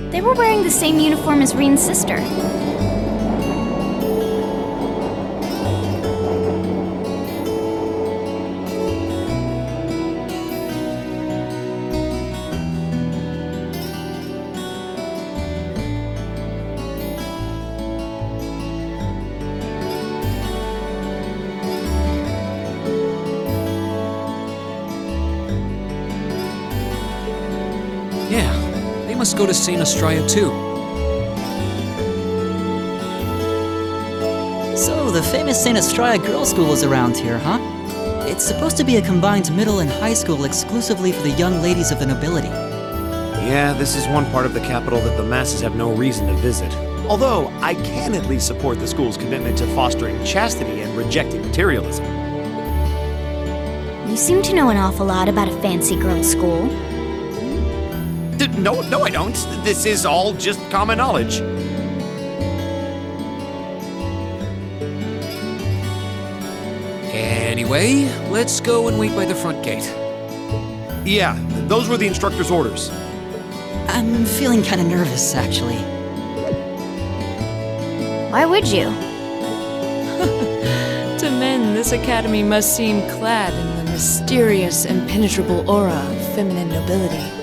They were wearing the same uniform as Reen's sister. Yeah, they must go to St. Estrella too. So, the famous St. Estrella Girls' School is around here, huh? It's supposed to be a combined middle and high school exclusively for the young ladies of the nobility. Yeah, this is one part of the capital that the masses have no reason to visit. Although, I can at least support the school's commitment to fostering chastity and rejecting materialism. You seem to know an awful lot about a fancy girls' school. No, I don't. This is all just common knowledge. Anyway, let's go and wait by the front gate. Yeah, those were the instructor's orders. I'm feeling kinda nervous, actually. Why would you? To men, this academy must seem clad in the mysterious, impenetrable aura of feminine nobility.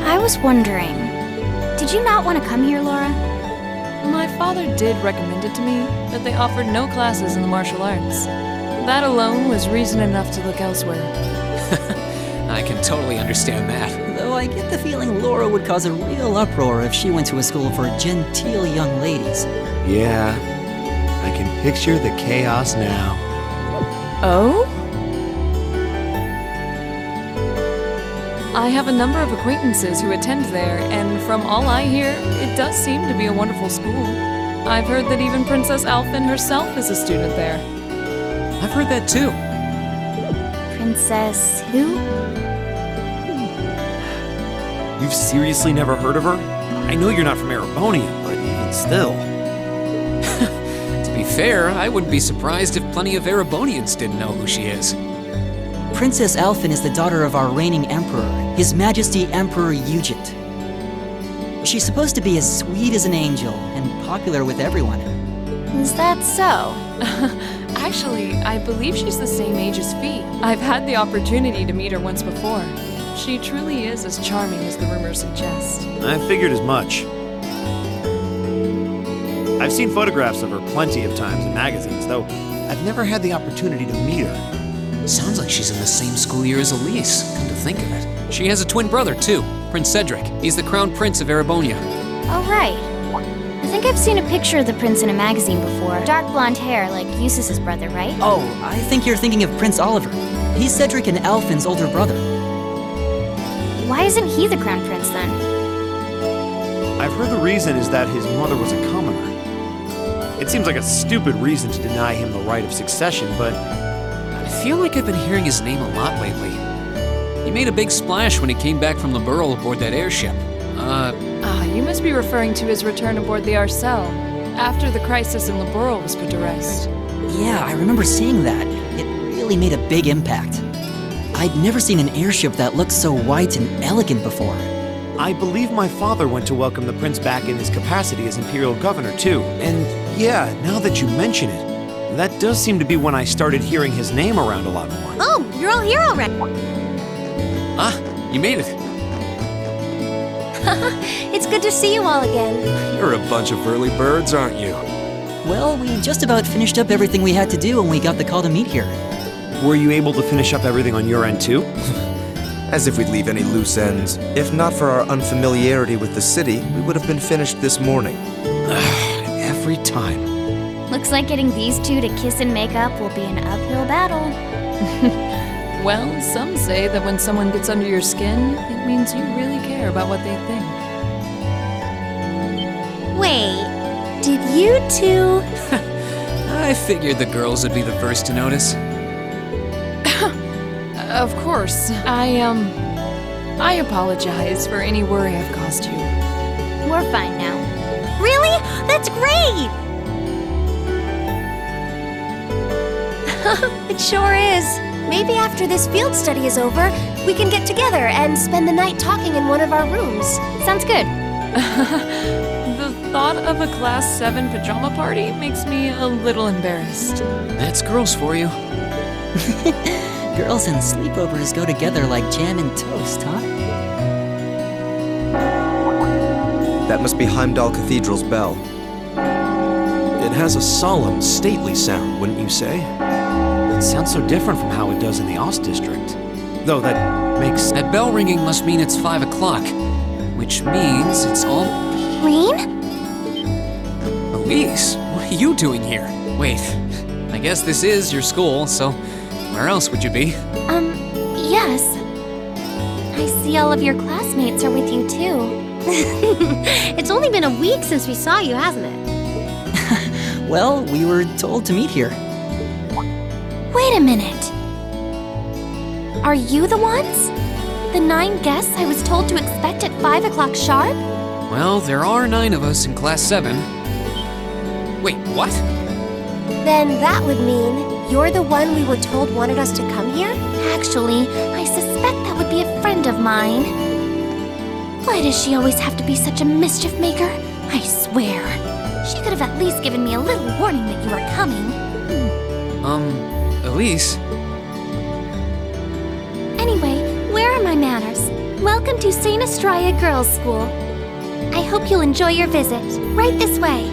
I was wondering, did you not want to come here, Laura? My father did recommend it to me, but they offered no classes in the martial arts. That alone was reason enough to look elsewhere. I can totally understand that. Though I get the feeling Laura would cause a real uproar if she went to a school for genteel young ladies. Yeah, I can picture the chaos now. Oh? I have a number of acquaintances who attend there, and from all I hear, it does seem to be a wonderful school. I've heard that even Princess Alphen herself is a student there. I've heard that too. Princess who? You've seriously never heard of her? I know you're not from Erebonia, but even still. To be fair, I wouldn't be surprised if plenty of Erebonians didn't know who she is. Princess Alphen is the daughter of our reigning emperor, His Majesty Emperor Euget. She's supposed to be as sweet as an angel and popular with everyone. Is that so? Actually, I believe she's the same age as Fee. I've had the opportunity to meet her once before. She truly is as charming as the rumors suggest. I figured as much. I've seen photographs of her plenty of times in magazines, though I've never had the opportunity to meet her. Sounds like she's in the same school year as Elise, come to think of it. She has a twin brother too, Prince Cedric. He's the crown prince of Erebonia. Oh, right. I think I've seen a picture of the prince in a magazine before. Dark blonde hair, like Eustace's brother, right? Oh, I think you're thinking of Prince Oliver. He's Cedric and Alphen's older brother. Why isn't he the crown prince then? I've heard the reason is that his mother was a commoner. It seems like a stupid reason to deny him the right of succession, but I feel like I've been hearing his name a lot lately. He made a big splash when he came back from Liberl aboard that airship. You must be referring to his return aboard the Arcel, after the crisis in Liberl was put to rest. Yeah, I remember seeing that. It really made a big impact. I'd never seen an airship that looked so white and elegant before. I believe my father went to welcome the prince back in his capacity as imperial governor too. And yeah, now that you mention it, that does seem to be when I started hearing his name around a lot more. Oh, you're all here already. Ah, you made it. It's good to see you all again. You're a bunch of early birds, aren't you? Well, we just about finished up everything we had to do when we got the call to meet here. Were you able to finish up everything on your end too? As if we'd leave any loose ends. If not for our unfamiliarity with the city, we would have been finished this morning. Every time. Looks like getting these two to kiss and make up will be an uphill battle. Well, some say that when someone gets under your skin, it means you really care about what they think. Did you two? I figured the girls would be the first to notice. Of course. I apologize for any worry I've caused you. We're fine now. Really? That's great! It sure is. Maybe after this field study is over, we can get together and spend the night talking in one of our rooms. Sounds good. The thought of a Class 7 pajama party makes me a little embarrassed. That's girls for you. Girls and sleepovers go together like jam and toast, huh? That must be Heimdall Cathedral's bell. It has a solemn, stately sound, wouldn't you say? It sounds so different from how it does in the Ost district. Though that makes... That bell ringing must mean it's 5 o'clock, which means it's all... Rean? Elise, what are you doing here? Wait, I guess this is your school, so where else would you be? Yes. I see all of your classmates are with you too. It's only been a week since we saw you, hasn't it? Well, we were told to meet here. Wait a minute. Are you the ones? The 9 guests I was told to expect at 5 o'clock sharp? Well, there are 9 of us in Class 7. Wait, what? Then that would mean you're the one we were told wanted us to come here? Actually, I suspect that would be a friend of mine. Why does she always have to be such a mischief maker? I swear. She could have at least given me a little warning that you were coming. Elise? Anyway, where are my manners? Welcome to St. Estrella Girls' School. I hope you'll enjoy your visit. Right this way.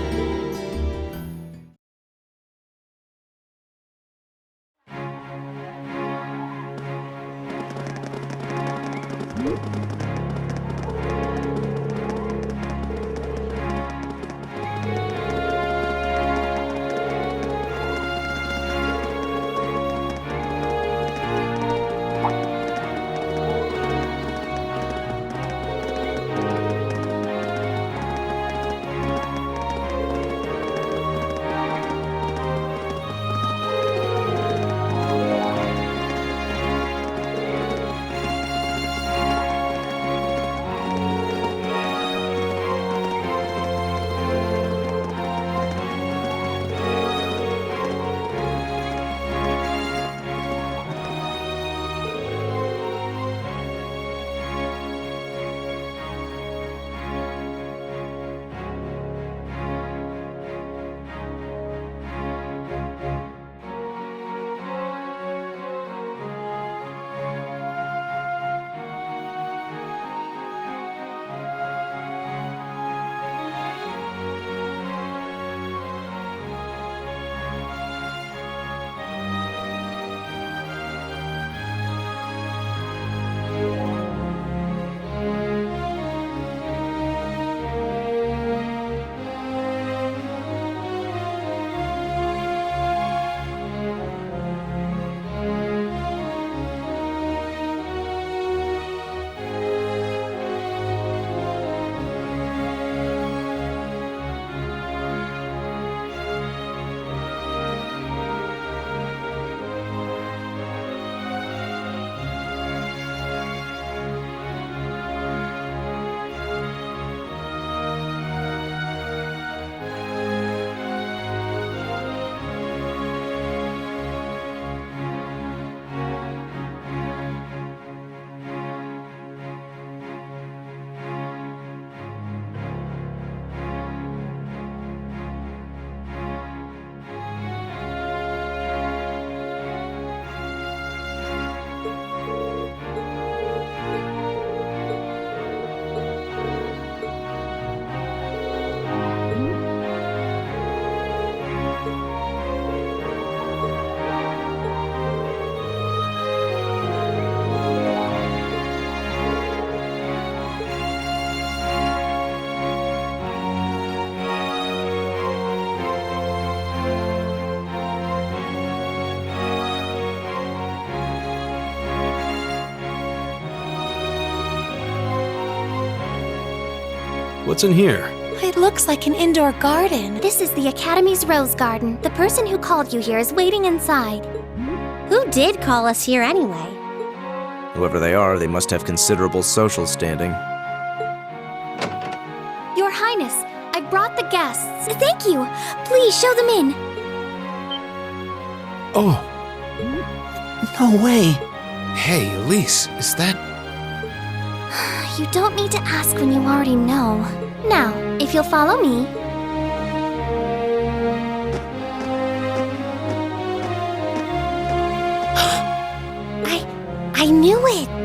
What's in here? It looks like an indoor garden. This is the Academy's Rose Garden. The person who called you here is waiting inside. Who did call us here anyway? Whoever they are, they must have considerable social standing. Your Highness, I brought the guests. Thank you. Please show them in. Oh, No way. Hey, Elise, is that. You don't need to ask when you already know. Now, if you'll follow me. I knew it!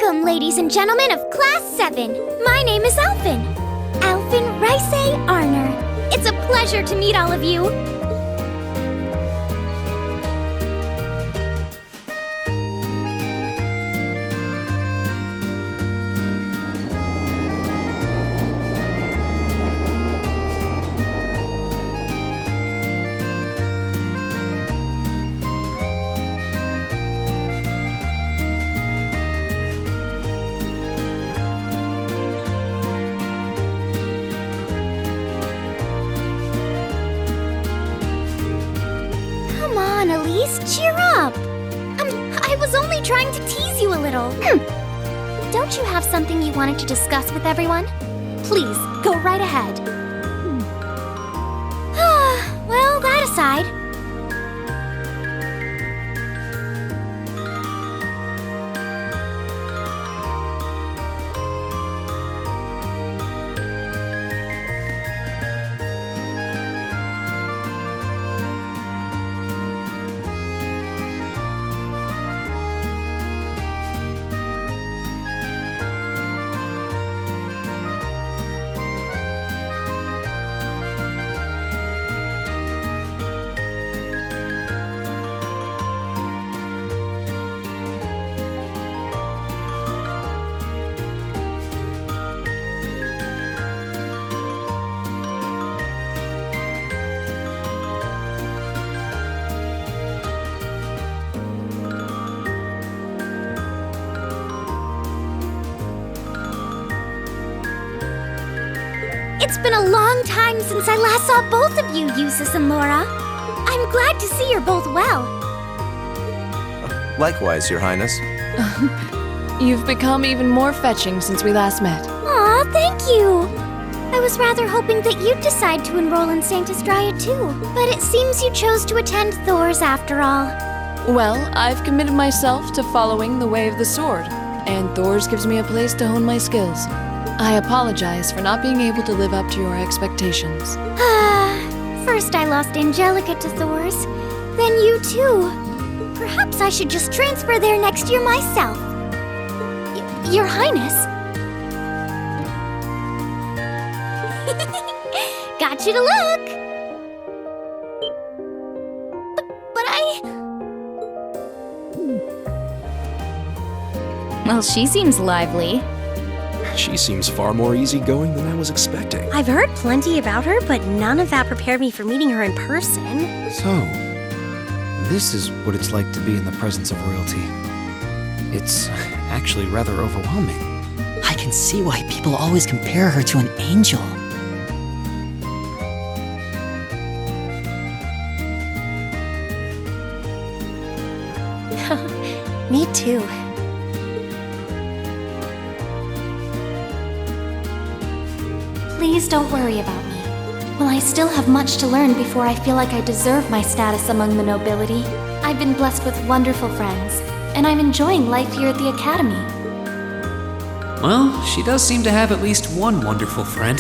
Welcome, ladies and gentlemen of Class 7. My name is Alphen. Alphen Rice Arner. It's a pleasure to meet all of you. Come on, Elise, cheer up. I was only trying to tease you a little. Don't you have something you wanted to discuss with everyone? Please, go right ahead. Well, that aside. It's been a long time since I last saw both of you, Eustace and Laura. I'm glad to see you're both well. Likewise, Your Highness. You've become even more fetching since we last met. Aw, thank you. I was rather hoping that you'd decide to enroll in Sanctus Dryad too, but it seems you chose to attend Thor's after all. Well, I've committed myself to following the way of the sword, and Thor's gives me a place to hone my skills. I apologize for not being able to live up to your expectations. First I lost Angelica to Thor's, then you too. Perhaps I should just transfer there next year myself. Your Highness. Got you to look. But Well, she seems lively. She seems far more easygoing than I was expecting. I've heard plenty about her, but none of that prepared me for meeting her in person. so this is what it's like to be in the presence of royalty. It's actually rather overwhelming. I can see why people always compare her to an angel. Me too. please don't worry about me. While I still have much to learn before I feel like I deserve my status among the nobility, I've been blessed with wonderful friends, and I'm enjoying life here at the Academy. Well, she does seem to have at least one wonderful friend.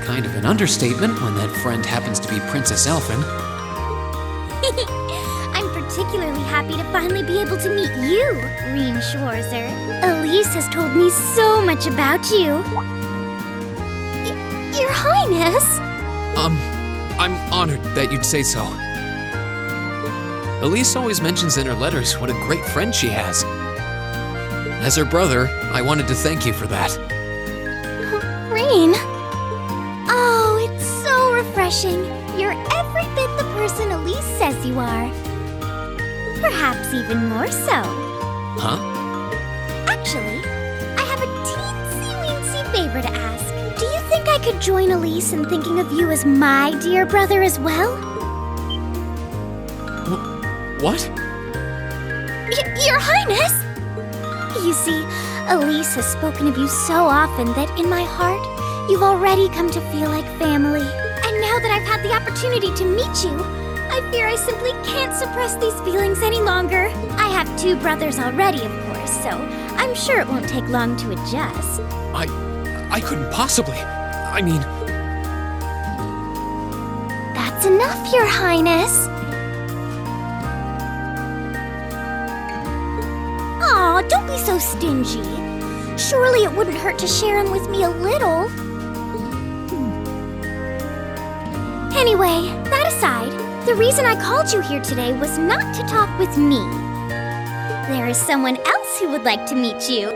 Kind of an understatement when that friend happens to be Princess Elfin. I'm particularly happy to finally be able to meet you, Rean Schwarzer. Elise has told me so much about you. Your Highness! I'm honored that you'd say so. Elise always mentions in her letters what a great friend she has. As her brother, I wanted to thank you for that. Rean? Oh, it's so refreshing. You're every bit the person Elise says you are. Perhaps even more so. Huh? Actually, I have a teensy-weensy favor to ask. Do you think I could join Elise in thinking of you as my dear brother as well? What? Your Highness! You see, Elise has spoken of you so often that in my heart, you've already come to feel like family. And now that I've had the opportunity to meet you, I fear I simply can't suppress these feelings any longer. I have 2 brothers already, of course, so I'm sure it won't take long to adjust. I couldn't possibly. I mean, That's enough, Your Highness. Aw, don't be so stingy. Surely it wouldn't hurt to share him with me a little. Anyway, that aside, the reason I called you here today was not to talk with me. There is someone else who would like to meet you.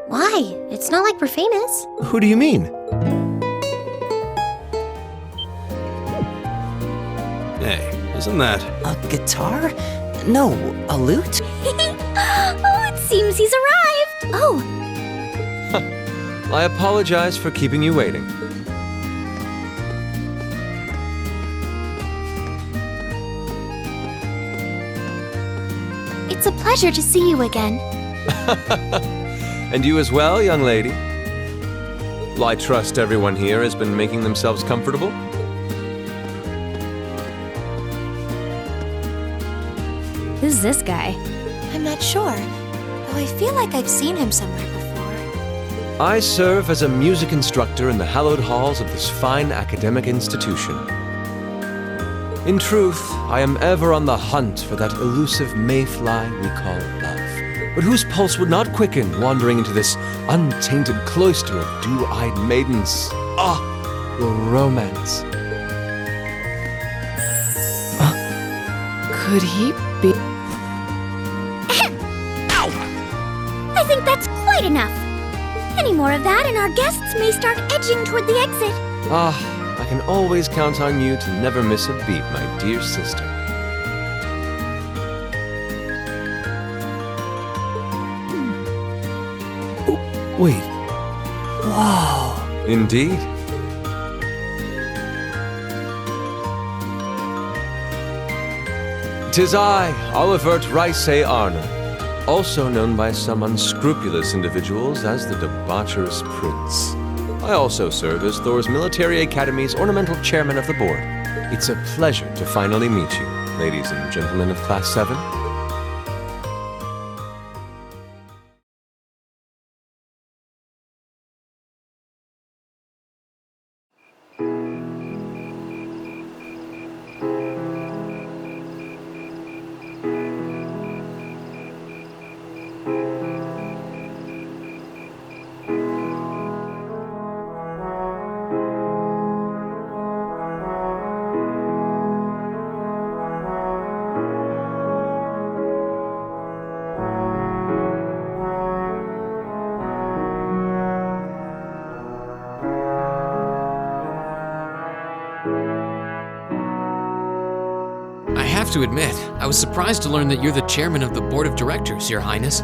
Why? It's not like we're famous. Who do you mean? Hey, isn't that... A guitar? No, a lute? Oh, it seems he's arrived. Oh, I apologize for keeping you waiting. it's a pleasure to see you again. And you as well, young lady. Well, I trust everyone here has been making themselves comfortable. Who's this guy? I'm not sure, though I feel like I've seen him somewhere before. I serve as a music instructor in the hallowed halls of this fine academic institution. In truth, I am ever on the hunt for that elusive mayfly we call love, but whose pulse would not quicken wandering into this untainted cloister of dew-eyed maidens. Ah, the romance. Could he be? I think that's quite enough. Any more of that, and our guests may start edging toward the exit. Ah, I can always count on you to never miss a beat, my dear sister. Wait. Whoa. Indeed. Tis I, Olivert Ricey Arner, also known by some unscrupulous individuals as the Debaucherous Prince. I also serve as Thor's Military Academy's ornamental chairman of the board. It's a pleasure to finally meet you, ladies and gentlemen of Class 7. I have to admit, I was surprised to learn that you're the chairman of the board of directors, Your Highness.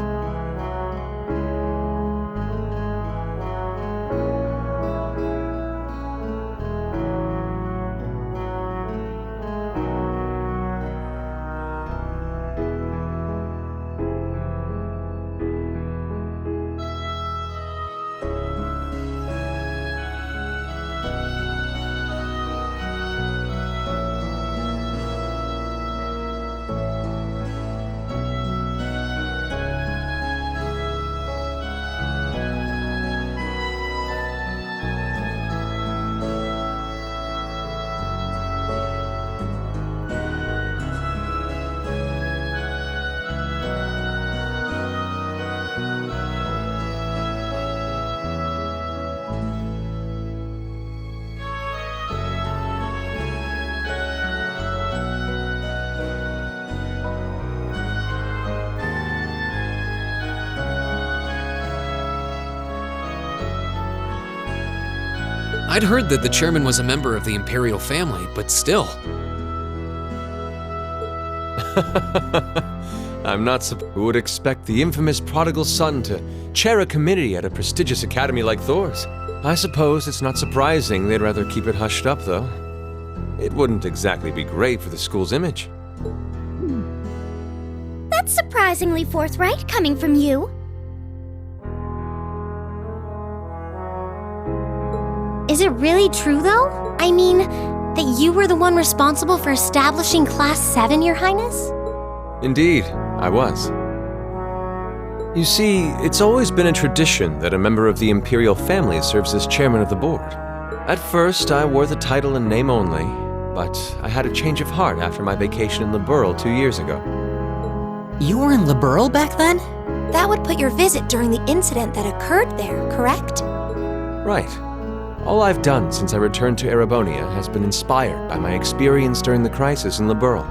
I'd heard that the chairman was a member of the Imperial family, but still. I'm not who would expect the infamous prodigal son to chair a committee at a prestigious academy like Thor's. I suppose it's not surprising they'd rather keep it hushed up, though. It wouldn't exactly be great for the school's image. That's surprisingly forthright coming from you. Is it really true, though? I mean, that you were the one responsible for establishing Class 7, Your Highness? Indeed, I was. You see, it's always been a tradition that a member of the Imperial family serves as chairman of the board. At first, I wore the title in name only, but I had a change of heart after my vacation in Liberl 2 years ago. You were in Liberl back then? That would put your visit during the incident that occurred there, correct? Right. All I've done since I returned to Erebonia has been inspired by my experience during the crisis in Liberl.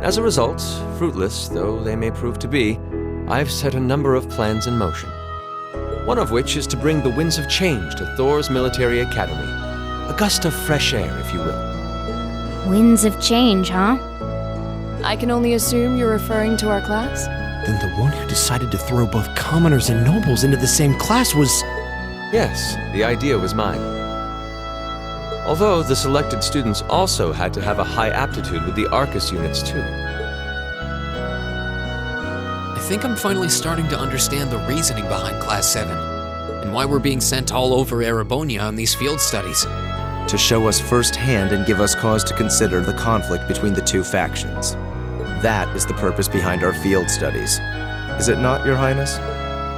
As a result, fruitless though they may prove to be, I've set a number of plans in motion. One of which is to bring the winds of change to Thor's military academy. A gust of fresh air, if you will. Winds of change, huh? I can only assume you're referring to our class? Then the one who decided to throw both commoners and nobles into the same class was... Yes, the idea was mine. Although the selected students also had to have a high aptitude with the Arcus units too. I think I'm finally starting to understand the reasoning behind Class 7, and why we're being sent all over Erebonia on these field studies. To show us firsthand and give us cause to consider the conflict between the two factions. That is the purpose behind our field studies. Is it not, Your Highness?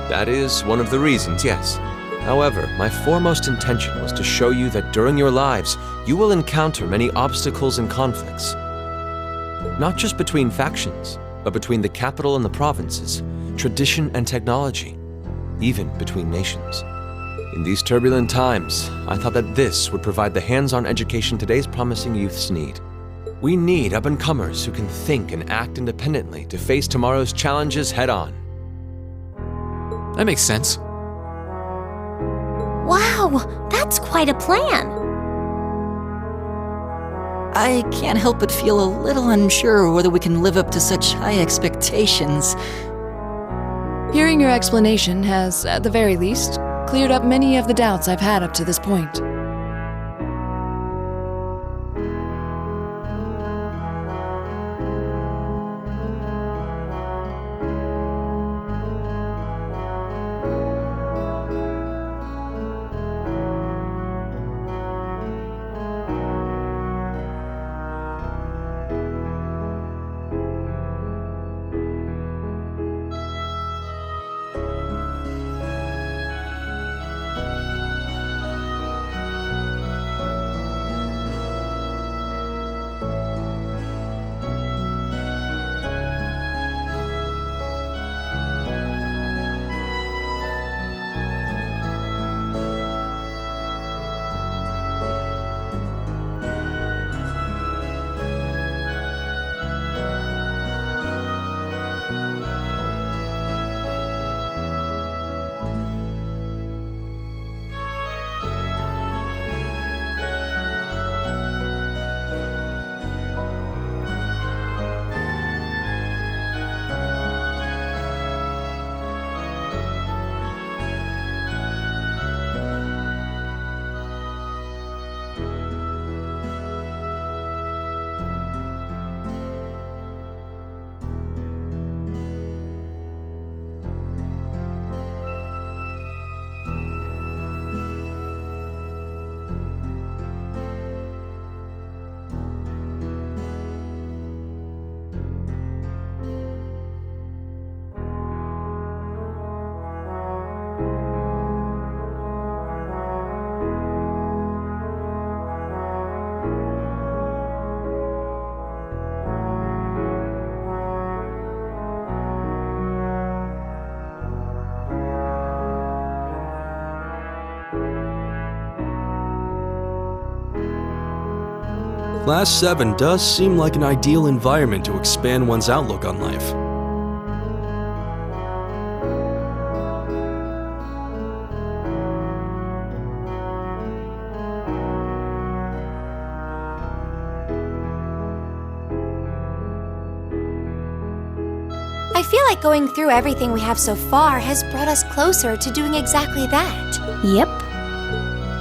That is one of the reasons, yes. However, my foremost intention was to show you that during your lives, you will encounter many obstacles and conflicts. Not just between factions, but between the capital and the provinces, tradition and technology, even between nations. In these turbulent times, I thought that this would provide the hands-on education today's promising youths need. We need up-and-comers who can think and act independently to face tomorrow's challenges head-on. That makes sense. Wow, that's quite a plan. I can't help but feel a little unsure whether we can live up to such high expectations. Hearing your explanation has, at the very least, cleared up many of the doubts I've had up to this point. Class 7 does seem like an ideal environment to expand one's outlook on life. feel like going through everything we have so far has brought us closer to doing exactly that. Yep.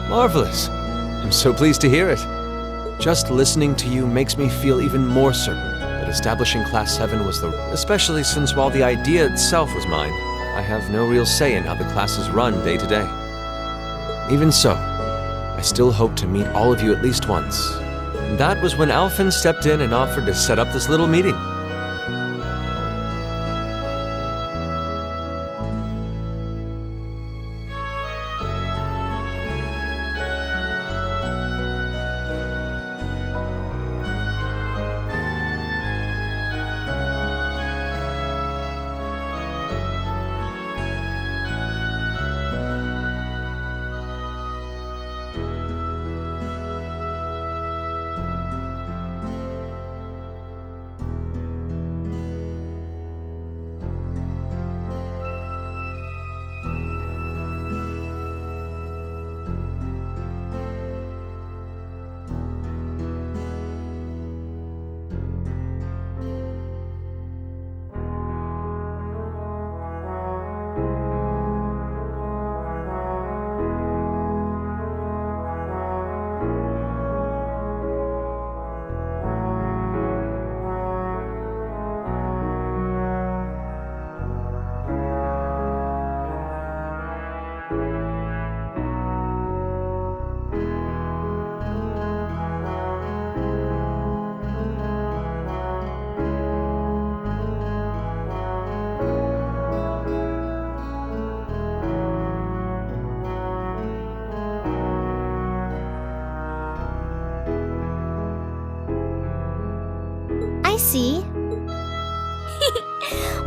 Marvelous. I'm so pleased to hear it. Just listening to you makes me feel even more certain that establishing Class 7 was the... Especially since while the idea itself was mine, I have no real say in how the classes run day to day. Even so, I still hope to meet all of you at least once. And that was when Alphen stepped in and offered to set up this little meeting. I see.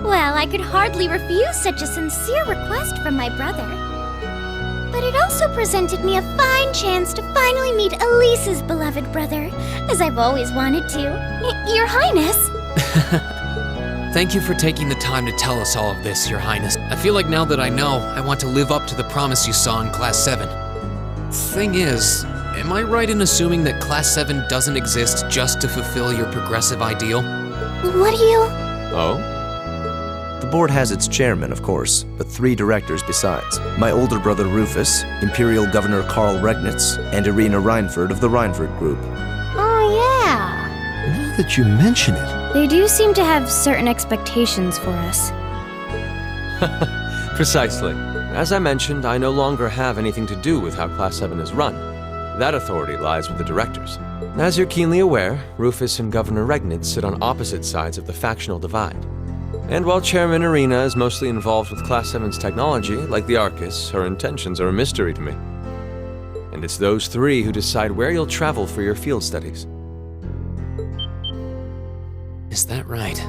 Well, I could hardly refuse such a sincere request from my brother. But it also presented me a fine chance to finally meet Elise's beloved brother, as I've always wanted to. Your Highness! Thank you for taking the time to tell us all of this, Your Highness. I feel like now that I know, I want to live up to the promise you saw in Class 7. Thing is, am I right in assuming that Class 7 doesn't exist just to fulfill your progressive ideal? What do you... Oh? The board has its chairman, of course, but 3 directors besides. My older brother Rufus, Imperial Governor Karl Regnitz, and Irina Reinford of the Reinford Group. Oh, yeah. Now that you mention it, They do seem to have certain expectations for us. Precisely. As I mentioned, I no longer have anything to do with how Class 7 is run. That authority lies with the directors. As you're keenly aware, Rufus and Governor Regnitz sit on opposite sides of the factional divide. And while Chairman Irina is mostly involved with Class 7's technology, like the Arcus, her intentions are a mystery to me. And it's those 3 who decide where you'll travel for your field studies. Is that right?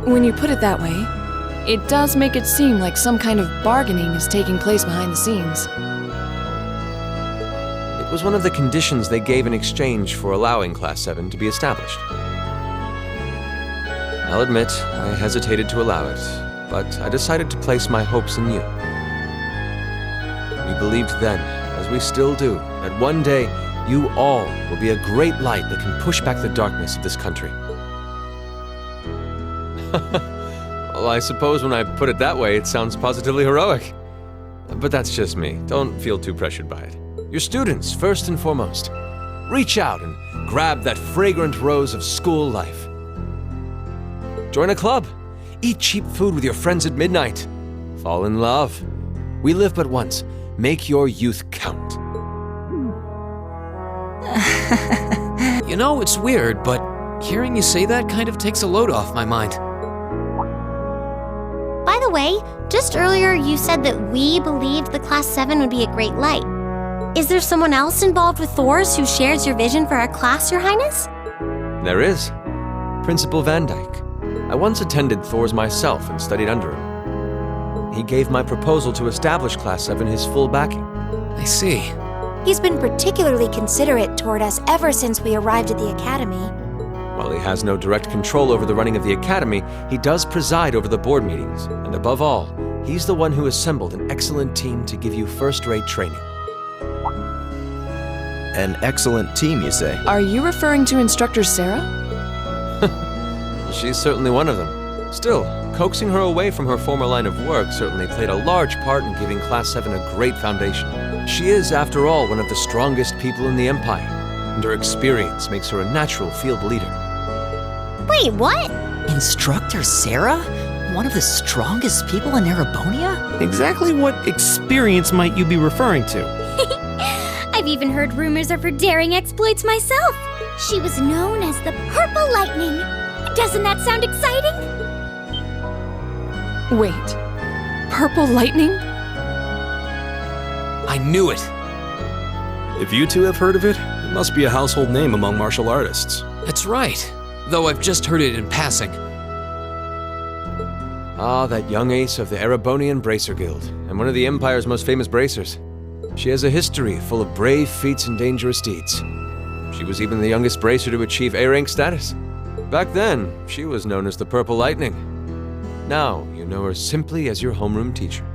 When you put it that way, it does make it seem like some kind of bargaining is taking place behind the scenes. It was one of the conditions they gave in exchange for allowing Class 7 to be established. I'll admit, I hesitated to allow it, but I decided to place my hopes in you. We believed then, as we still do, that one day you all will be a great light that can push back the darkness of this country. Well, I suppose when I put it that way, it sounds positively heroic. But that's just me. Don't feel too pressured by it. You're students, first and foremost. Reach out and grab that fragrant rose of school life. Join a club. Eat cheap food with your friends at midnight. Fall in love. We live but once. Make your youth count. You know, it's weird, but hearing you say that kind of takes a load off my mind. By the way, just earlier you said that we believed the Class 7 would be a great light. Is there someone else involved with Thor's who shares your vision for our class, Your Highness? There is. Principal Van Dyke. I once attended Thor's myself and studied under him. He gave my proposal to establish Class 7 his full backing. I see. He's been particularly considerate toward us ever since we arrived at the Academy. While he has no direct control over the running of the Academy, he does preside over the board meetings, and above all, he's the one who assembled an excellent team to give you first-rate training. An excellent team, you say? Are you referring to Instructor Sarah? She's certainly one of them. Still, coaxing her away from her former line of work certainly played a large part in giving Class 7 a great foundation. She is, after all, one of the strongest people in the Empire, and her experience makes her a natural field leader. Wait, what? Instructor Sarah? One of the strongest people in Erebonia? Exactly what experience might you be referring to? I've even heard rumors of her daring exploits myself. She was known as the Purple Lightning. Doesn't that sound exciting? Wait, Purple Lightning? I knew it. If you two have heard of it, it must be a household name among martial artists. That's right. Though I've just heard it in passing. Ah, that young ace of the Erebonian Bracer Guild, and one of the Empire's most famous bracers. She has a history full of brave feats and dangerous deeds. She was even the youngest bracer to achieve A-rank status. Back then, she was known as the Purple Lightning. Now, you know her simply as your homeroom teacher.